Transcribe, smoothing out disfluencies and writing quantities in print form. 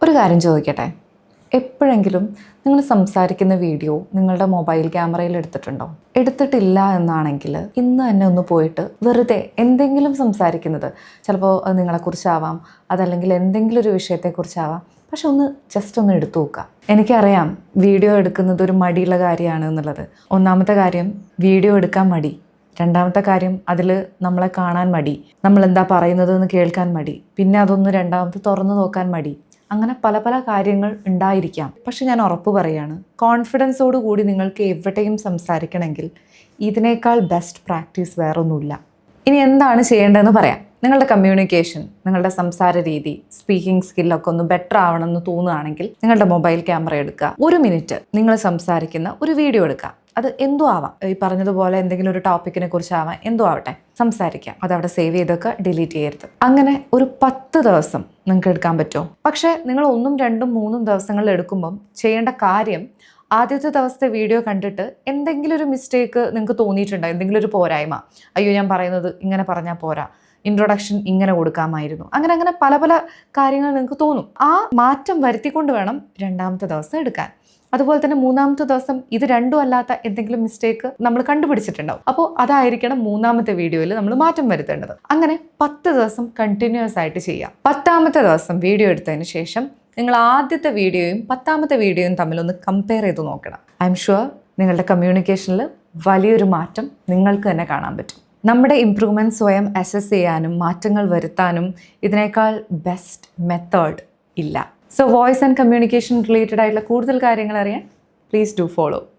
ഒരു കാര്യം ചോദിക്കട്ടെ, എപ്പോഴെങ്കിലും നിങ്ങൾ സംസാരിക്കുന്ന വീഡിയോ നിങ്ങളുടെ മൊബൈൽ ക്യാമറയിൽ എടുത്തിട്ടുണ്ടോ? എടുത്തിട്ടില്ല എന്നാണെങ്കിൽ ഇന്ന് തന്നെ ഒന്ന് പോയിട്ട് വെറുതെ എന്തെങ്കിലും സംസാരിക്കുന്നത്, ചിലപ്പോൾ അത് നിങ്ങളെക്കുറിച്ചാവാം, അതല്ലെങ്കിൽ എന്തെങ്കിലും ഒരു വിഷയത്തെക്കുറിച്ചാവാം, പക്ഷെ ജസ്റ്റ് ഒന്ന് എടുത്തു നോക്കുക. എനിക്കറിയാം വീഡിയോ എടുക്കുന്നത് ഒരു മടിയുള്ള കാര്യമാണ് എന്നുള്ളത്. ഒന്നാമത്തെ കാര്യം വീഡിയോ എടുക്കാൻ മടി, രണ്ടാമത്തെ കാര്യം അതിൽ നമ്മളെ കാണാൻ മടി, നമ്മൾ എന്താ പറയുന്നത് എന്ന് കേൾക്കാൻ മടി, പിന്നെ അതൊന്ന് രണ്ടാമത് തുറന്നു നോക്കാൻ മടി. അങ്ങനെ പല പല കാര്യങ്ങൾ ഉണ്ടായിരിക്കാം. പക്ഷെ ഞാൻ ഉറപ്പ് പറയാണ്, കോൺഫിഡൻസോട് കൂടി നിങ്ങൾക്ക് എവിടെയും സംസാരിക്കണമെങ്കിൽ ഇതിനേക്കാൾ ബെസ്റ്റ് പ്രാക്ടീസ് വേറൊന്നുമില്ല. ഇനി എന്താണ് ചെയ്യേണ്ടതെന്ന് പറയാം. നിങ്ങളുടെ കമ്മ്യൂണിക്കേഷൻ, നിങ്ങളുടെ സംസാര രീതി, സ്പീക്കിംഗ് സ്കില്ലൊക്കെ ഒന്ന് ബെറ്റർ ആവണമെന്ന് തോന്നുകയാണെങ്കിൽ നിങ്ങളുടെ മൊബൈൽ ക്യാമറ എടുക്കുക. 1 മിനിറ്റ് നിങ്ങൾ സംസാരിക്കുന്ന ഒരു വീഡിയോ എടുക്കുക. അത് എന്തോ ആവാം, ഈ പറഞ്ഞതുപോലെ എന്തെങ്കിലും ഒരു ടോപ്പിക്കിനെ കുറിച്ചാവാം, എന്തോ ആവട്ടെ, സംസാരിക്കാം. അതവിടെ സേവ് ചെയ്തൊക്കെ ഡിലീറ്റ് ചെയ്യരുത്. അങ്ങനെ ഒരു 10 ദിവസം നിങ്ങൾക്ക് എടുക്കാൻ പറ്റുമോ? പക്ഷേ നിങ്ങൾ 1, 2, 3 ദിവസങ്ങളിൽ എടുക്കുമ്പം ചെയ്യേണ്ട കാര്യം, ആദ്യത്തെ ദിവസത്തെ വീഡിയോ കണ്ടിട്ട് എന്തെങ്കിലും ഒരു മിസ്റ്റേക്ക് നിങ്ങൾക്ക് തോന്നിയിട്ടുണ്ടോ, എന്തെങ്കിലും ഒരു പോരായ്മ, അയ്യോ ഞാൻ പറയുന്നത് ഇങ്ങനെ പറഞ്ഞാൽ പോരാ, ഇൻട്രൊഡക്ഷൻ ഇങ്ങനെ കൊടുക്കാമായിരുന്നു, അങ്ങനെ പല പല കാര്യങ്ങൾ നിങ്ങൾക്ക് തോന്നും. ആ മാറ്റം വരുത്തിക്കൊണ്ട് വേണം 2ാമത്തെ ദിവസം എടുക്കാൻ. അതുപോലെ തന്നെ 3ാമത്തെ ദിവസം ഇത് രണ്ടും അല്ലാത്ത എന്തെങ്കിലും മിസ്റ്റേക്ക് നമ്മൾ കണ്ടുപിടിച്ചിട്ടുണ്ടാവും. അപ്പോൾ അതായിരിക്കണം 3ാമത്തെ വീഡിയോയിൽ നമ്മൾ മാറ്റം വരുത്തേണ്ടത്. അങ്ങനെ 10 ദിവസം കണ്ടിന്യൂസ് ആയിട്ട് ചെയ്യാം. 10ാമത്തെ ദിവസം വീഡിയോ എടുത്തതിന് ശേഷം നിങ്ങൾ ആദ്യത്തെ വീഡിയോയും 10ാമത്തെ വീഡിയോയും തമ്മിലൊന്ന് കമ്പയർ ചെയ്ത് നോക്കണം. ഐ എം ഷുവർ നിങ്ങളുടെ കമ്മ്യൂണിക്കേഷനിൽ വലിയൊരു മാറ്റം നിങ്ങൾക്ക് തന്നെ കാണാൻ പറ്റും. നമ്മുടെ ഇംപ്രൂവ്മെൻറ്റ് സ്വയം അസസ് ചെയ്യാനും മാറ്റങ്ങൾ വരുത്താനും ഇതിനേക്കാൾ ബെസ്റ്റ് മെത്തേഡ് ഇല്ല. So voice and communication related ആയിട്ടുള്ള കൂടുതൽ കാര്യങ്ങൾ അറിയാൻ പ്ലീസ് ഡു ഫോളോ.